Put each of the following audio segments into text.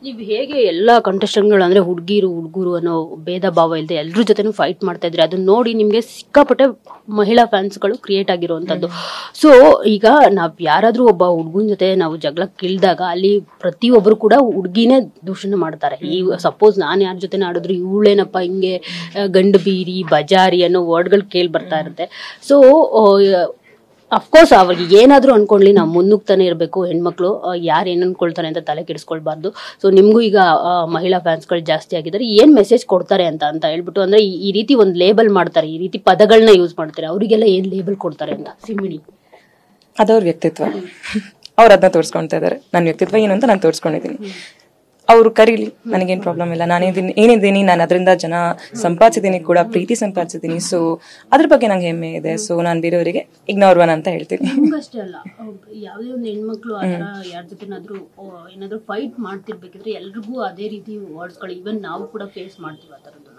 ನೀವು ಹೇಗೆ ಎಲ್ಲ ಕಂಟೆಸ್ಟೆಂಟ್ಗಳು ಅಂದ್ರೆ ಹುಡುಗರು ಅನ್ನೋ ಭೇದ ಭಾವ ಇಲ್ಲದೆ ಎಲ್ಲರ ಜೊತೆನೂ ಫೈಟ್ ಮಾಡ್ತಾ ಇದ್ರೆ ಅದನ್ನ ನೋಡಿ ನಿಮ್ಗೆ ಸಿಕ್ಕಾಪಟ್ಟೆ ಮಹಿಳಾ ಫ್ಯಾನ್ಸ್ಗಳು ಕ್ರಿಯೇಟ್ ಆಗಿರುವಂತದ್ದು. ಸೊ ಈಗ ನಾವ್ ಯಾರಾದ್ರೂ ಒಬ್ಬ ಹುಡುಗನ ಜೊತೆ ನಾವು ಜಗಳಕ್ಕೆ ಇಳ್ದಾಗ ಅಲ್ಲಿ ಪ್ರತಿಯೊಬ್ರು ಕೂಡ ಹುಡುಗಿನೇ ದೂಷಣೆ ಮಾಡ್ತಾರೆ. ಈ ಸಪೋಸ್ ನಾನ್ ಯಾರ ಜೊತೆ ಆಡಿದ್ರು ಇವಳೇನಪ್ಪ ಹಿಂಗೆ ಗಂಡು ಬೀರಿ ಬಜಾರಿ ಅನ್ನೋ ವರ್ಡ್ಗಳು ಕೇಳಿ ಬರ್ತಾ ಇರುತ್ತೆ. ಸೊ ಅಫ್ಕೋರ್ಸ್ ಅವ್ರಿಗೆ ಏನಾದ್ರು ಅನ್ಕೊಳ್ಳಿ, ನಾವು ಮುನ್ನುಗ್ತಾನೆ ಇರಬೇಕು. ಹೆಣ್ಮಕ್ಳು ಯಾರು ಏನ್ ಅನ್ಕೊಳ್ತಾರೆ ಅಂತ ತಲೆ ಕೆಡಿಸ್ಕೊಳ್ಬಾರ್ದು. ಸೊ ನಿಮ್ಗೂ ಈಗ ಮಹಿಳಾ ಫ್ಯಾನ್ಸ್ಗಳು ಜಾಸ್ತಿ ಆಗಿದ್ದಾರೆ, ಏನ್ ಮೆಸೇಜ್ ಕೊಡ್ತಾರೆ ಅಂತ ಹೇಳ್ಬಿಟ್ಟು ಅಂದ್ರೆ ಈ ರೀತಿ ಒಂದು ಲೇಬಲ್ ಮಾಡ್ತಾರೆ, ಈ ರೀತಿ ಪದಗಳನ್ನ ಯೂಸ್ ಮಾಡ್ತಾರೆ, ಅವರಿಗೆಲ್ಲ ಏನ್ ಲೇಬಲ್ ಕೊಡ್ತಾರೆ ಅಂತ ಸಿಮಿಣಿ ಅದವ್ರ ವ್ಯಕ್ತಿತ್ವ. ಅವ್ರು ಅದನ್ನ ತೋರಿಸ್ಕೊಳ್ತಾ ಇದಾರೆ. ನನ್ನ ವ್ಯಕ್ತಿತ್ವ ಏನು ಅಂತ ನಾನು ತೋರಿಸ್ಕೊಂಡಿದ್ದೀನಿ. ಅವ್ರು ಕರೀಲಿ, ನನಗೇನು ಪ್ರಾಬ್ಲಮ್ ಇಲ್ಲ. ಏನಿದ್ದೀನಿ ನಾನು ಅದರಿಂದ ಜನ ಸಂಪಾದಿಸಿದ್ದೀನಿ ಕೂಡ, ಪ್ರೀತಿ ಸಂಪಾದಿಸಿದ್ದೀನಿ. ಸೊ ಅದ್ರ ಬಗ್ಗೆ ನಂಗೆ ಹೆಮ್ಮೆ ಇದೆ. ಸೊ ನಾನು ಬೇರೆಯವರಿಗೆ ಇಗ್ನೋರ್ ಅಂತ ಹೇಳ್ತೀನಿ. ಅಷ್ಟೇ ಅಲ್ಲ, ಯಾವುದೇ ಒಂದು ಹೆಣ್ಮಕ್ಳು ಯಾರ ಏನಾದ್ರೂ ಫೈಟ್ ಮಾಡ್ತಿರ್ಬೇಕಿದ್ರೆ ಎಲ್ರಿಗೂ ಅದೇ ರೀತಿ ವರ್ಡ್ಸ್ಗಳು ಇವನ್ ನಾವು ಕೂಡ ಫೇಸ್ ಮಾಡ್ತೀವಿ ಆ ಥರದ್ದು.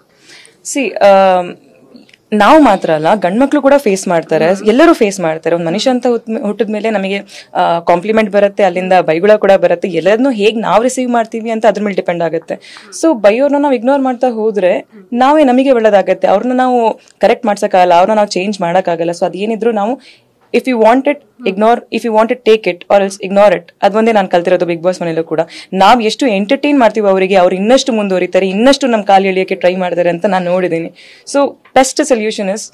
ನಾವು ಮಾತ್ರ ಅಲ್ಲ, ಗಂಡ್ಮಕ್ಳು ಕೂಡ ಫೇಸ್ ಮಾಡ್ತಾರೆ, ಎಲ್ಲರೂ ಫೇಸ್ ಮಾಡ್ತಾರೆ. ಒಂದು ಮನುಷ್ಯ ಅಂತ ಹುಟ್ಟಿದ್ಮೇಲೆ ನಮಗೆ ಕಾಂಪ್ಲಿಮೆಂಟ್ ಬರುತ್ತೆ, ಅಲ್ಲಿಂದ ಬೈಗುಳ ಕೂಡ ಬರುತ್ತೆ. ಎಲ್ಲದನ್ನೂ ಹೇಗೆ ನಾವು ರಿಸೀವ್ ಮಾಡ್ತೀವಿ ಅಂತ ಅದ್ರ ಮೇಲೆ ಡಿಪೆಂಡ್ ಆಗುತ್ತೆ. ಸೊ ಬೈಯೋರ್ನ ನಾವು ಇಗ್ನೋರ್ ಮಾಡ್ತಾ ಹೋದ್ರೆ ನಮಗೆ ಒಳ್ಳೇದಾಗತ್ತೆ. ಅವ್ರನ್ನ ನಾವು ಕರೆಕ್ಟ್ ಮಾಡ್ಸಕ್ಕಾಗಲ್ಲ, ಅವ್ರನ್ನ ನಾವು ಚೇಂಜ್ ಮಾಡೋಕ್ಕಾಗಲ್ಲ. ಸೊ ಅದೇನಿದ್ರು ನಾವು if you want it ignore, if you want it take it or else ignore it. ಅದೊಂದೇ ನಾನು ಕಲ್ತಿರೋದು ಬಿಗ್ ಬಾಸ್ ಮನೆಯಲ್ಲೂ ಕೂಡ. ನಾವು ಎಷ್ಟು ಎಂಟರ್ಟೈನ್ ಮಾಡ್ತೀವಿ ಅವರಿಗೆ, ಅವ್ರು ಇನ್ನಷ್ಟು ಮುಂದುವರಿತಾರೆ, ಇನ್ನಷ್ಟು ನಮ್ಮ ಕಾಲು ಎಳಿಯೋಕೆ ಟ್ರೈ ಮಾಡ್ತಾರೆ ಅಂತ ನಾನು ನೋಡಿದ್ದೀನಿ. ಸೊ ಬೆಸ್ಟ್ ಸೊಲ್ಯೂಷನ್ ಇಸ್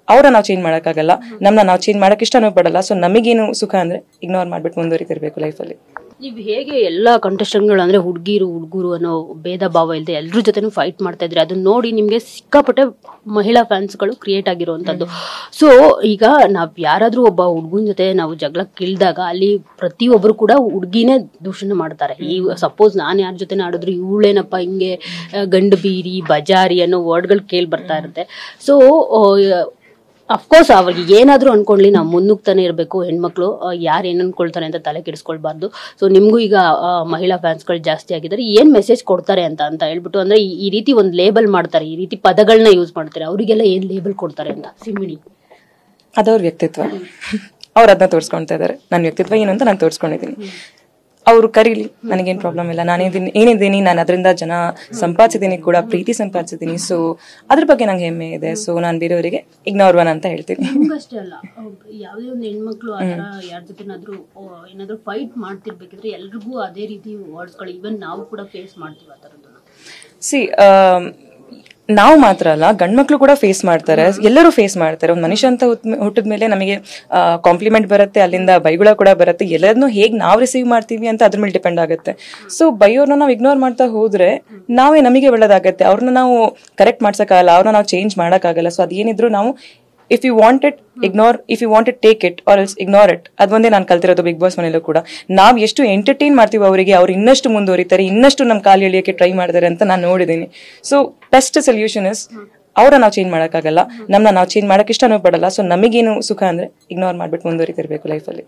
ಅವ್ರನ್ನ ನಾವು ಚೇಂಜ್ ಮಾಡೋಕ್ಕಾಗಲ್ಲ, ನಮ್ಮನ್ನ ನಾವು ಚೇಂಜ್ ಮಾಡೋಕೆ ಇಷ್ಟನೂ ಪಡಲ್ಲ. ಸೊ ನಮಗೇನು ಸುಖ ಅಂದ್ರೆ ಇಗ್ನೋರ್ ಮಾಡ್ಬಿಟ್ಟು ಮುಂದುವರಿತಿರ್ಬೇಕು ಲೈಫಲ್ಲಿ. ನೀವು ಹೇಗೆ ಎಲ್ಲ ಕಂಟೆಸ್ಟೆಂಟ್ಗಳು ಅಂದ್ರೆ ಹುಡುಗರು ಅನ್ನೋ ಭೇದ ಭಾವ ಇಲ್ಲದೆ ಎಲ್ಲರ ಜೊತೆನೂ ಫೈಟ್ ಮಾಡ್ತಾ ಇದ್ರೆ ಅದನ್ನ ನೋಡಿ ನಿಮ್ಗೆ ಸಿಕ್ಕಾಪಟ್ಟೆ ಮಹಿಳಾ ಫ್ಯಾನ್ಸ್ಗಳು ಕ್ರಿಯೇಟ್ ಆಗಿರುವಂತದ್ದು. ಸೊ ಈಗ ನಾವ್ ಯಾರಾದ್ರೂ ಒಬ್ಬ ಹುಡುಗನ ಜೊತೆ ನಾವು ಜಗಳಕ್ಕೆ ಇಳ್ದಾಗ ಅಲ್ಲಿ ಪ್ರತಿಯೊಬ್ರು ಕೂಡ ಹುಡುಗಿನೇ ದೂಷಣೆ ಮಾಡ್ತಾರೆ. ಈ ಸಪೋಸ್ ನಾನ್ ಯಾರ ಜೊತೆ ಆಡಿದ್ರು ಇವಳೇನಪ್ಪ ಹಿಂಗೆ ಗಂಡು ಬೀರಿ ಬಜಾರಿ ಅನ್ನೋ ವರ್ಡ್ಗಳು ಕೇಳಿ ಬರ್ತಾ ಇರುತ್ತೆ. ಸೊ ಅಫ್ಕೋರ್ಸ್ ಅವ್ರಿಗೆ ಏನಾದ್ರು ಅನ್ಕೊಳ್ಳಿ, ನಾವು ಮುನ್ನುಗ್ತಾನೆ ಇರಬೇಕು. ಹೆಣ್ಮಕ್ಳು ಯಾರು ಏನ್ ಅನ್ಕೊಳ್ತಾರೆ ಅಂತ ತಲೆ ಕೆಡಿಸ್ಕೊಳ್ಬಾರ್ದು. ಸೊ ನಿಮ್ಗೂ ಈಗ ಮಹಿಳಾ ಫ್ಯಾನ್ಸ್ಗಳು ಜಾಸ್ತಿ ಆಗಿದ್ದಾರೆ, ಏನ್ ಮೆಸೇಜ್ ಕೊಡ್ತಾರೆ ಅಂತ ಹೇಳ್ಬಿಟ್ಟು ಅಂದ್ರೆ ಈ ರೀತಿ ಒಂದು ಲೇಬಲ್ ಮಾಡ್ತಾರೆ, ಈ ರೀತಿ ಪದಗಳನ್ನ ಯೂಸ್ ಮಾಡ್ತಾರೆ, ಅವರಿಗೆಲ್ಲ ಏನ್ ಲೇಬಲ್ ಕೊಡ್ತಾರೆ ಅಂತ ಸಿಮಿಣಿ ಅದವ್ರ ವ್ಯಕ್ತಿತ್ವ. ಅವ್ರು ಅದನ್ನ ತೋರಿಸ್ಕೊಳ್ತಾ ಇದಾರೆ. ನನ್ನ ವ್ಯಕ್ತಿತ್ವ ಏನು ಅಂತ ನಾನು ತೋರಿಸ್ಕೊಂಡಿದ್ದೀನಿ. ಅವ್ರು ಕರೀಲಿ, ನನಗೇನು ಪ್ರಾಬ್ಲಮ್ ಇಲ್ಲ. ಏನಿದ್ದೀನಿ ನಾನು ಅದರಿಂದ ಜನ ಸಂಪಾದಿಸಿದ್ದೀನಿ ಕೂಡ, ಪ್ರೀತಿ ಸಂಪಾದಿಸಿದ್ದೀನಿ. ಸೊ ಅದ್ರ ಬಗ್ಗೆ ನಂಗೆ ಹೆಮ್ಮೆ ಇದೆ. ಸೊ ನಾನು ಬೇರೆಯವರಿಗೆ ಇಗ್ನೋರ್ ಅಂತ ಹೇಳ್ತೀನಿ. ಅಷ್ಟೇ ಅಲ್ಲ, ಯಾವುದೇ ಒಂದು ಹೆಣ್ಮಕ್ಳು ಯಾರ ಏನಾದ್ರೂ ಫೈಟ್ ಮಾಡ್ತಿರ್ಬೇಕಿದ್ರೆ ಎಲ್ರಿಗೂ ಅದೇ ರೀತಿ ವರ್ಡ್ಸ್ಗಳು ಇವನ್ ನಾವು ಕೂಡ ಫೇಸ್ ಮಾಡ್ತೀವಿ ಆ ಥರದ್ದು. ನಾವು ಮಾತ್ರ ಅಲ್ಲ, ಗಂಡ್ಮಕ್ಳು ಕೂಡ ಫೇಸ್ ಮಾಡ್ತಾರೆ, ಎಲ್ಲರೂ ಫೇಸ್ ಮಾಡ್ತಾರೆ. ಒಂದು ಮನುಷ್ಯ ಅಂತ ಹುಟ್ಟಿದ್ಮೇಲೆ ನಮಗೆ ಕಾಂಪ್ಲಿಮೆಂಟ್ ಬರುತ್ತೆ, ಅಲ್ಲಿಂದ ಬೈಗುಳ ಕೂಡ ಬರುತ್ತೆ. ಎಲ್ಲದನ್ನೂ ಹೇಗೆ ನಾವು ರಿಸೀವ್ ಮಾಡ್ತೀವಿ ಅಂತ ಅದ್ರ ಮೇಲೆ ಡಿಪೆಂಡ್ ಆಗುತ್ತೆ. ಸೊ ಬೈಯೋರ್ನ ನಾವು ಇಗ್ನೋರ್ ಮಾಡ್ತಾ ಹೋದ್ರೆ ನಮಗೆ ಒಳ್ಳೇದಾಗತ್ತೆ. ಅವ್ರನ್ನ ನಾವು ಕರೆಕ್ಟ್ ಮಾಡ್ಸಕ್ಕಾಗಲ್ಲ, ಅವ್ರನ್ನ ನಾವು ಚೇಂಜ್ ಮಾಡೋಕ್ಕಾಗಲ್ಲ. ಸೊ ಅದೇನಿದ್ರು ನಾವು if you want it ignore, if you want it take it or else ignore it. ಅದೊಂದೇ ನಾನು ಕಲ್ತಿರೋದು ಬಿಗ್ ಬಾಸ್ ಮನೆಯಲ್ಲೂ ಕೂಡ. ನಾವು ಎಷ್ಟು ಎಂಟರ್ಟೈನ್ ಮಾಡ್ತೀವಿ ಅವರಿಗೆ, ಅವ್ರು ಇನ್ನಷ್ಟು ಮುಂದುವರಿತಾರೆ, ಇನ್ನಷ್ಟು ನಮ್ಮ ಕಾಲು ಎಳಿಯೋಕೆ ಟ್ರೈ ಮಾಡ್ತಾರೆ ಅಂತ ನಾನು ನೋಡಿದ್ದೀನಿ. ಸೊ ಬೆಸ್ಟ್ ಸೊಲ್ಯೂಷನ್ ಇಸ್ ಅವ್ರನ್ನ ನಾವು ಚೇಂಜ್ ಮಾಡೋಕ್ಕಾಗಲ್ಲ, ನಮ್ಮನ್ನ ನಾವು ಚೇಂಜ್ ಮಾಡೋಕೆ ಇಷ್ಟನೂ ಪಡಲ್ಲ. ಸೊ ನಮಗೇನು ಸುಖ ಅಂದ್ರೆ ಇಗ್ನೋರ್ ಮಾಡ್ಬಿಟ್ಟು ಮುಂದುವರಿತಿರ್ಬೇಕು ಲೈಫಲ್ಲಿ.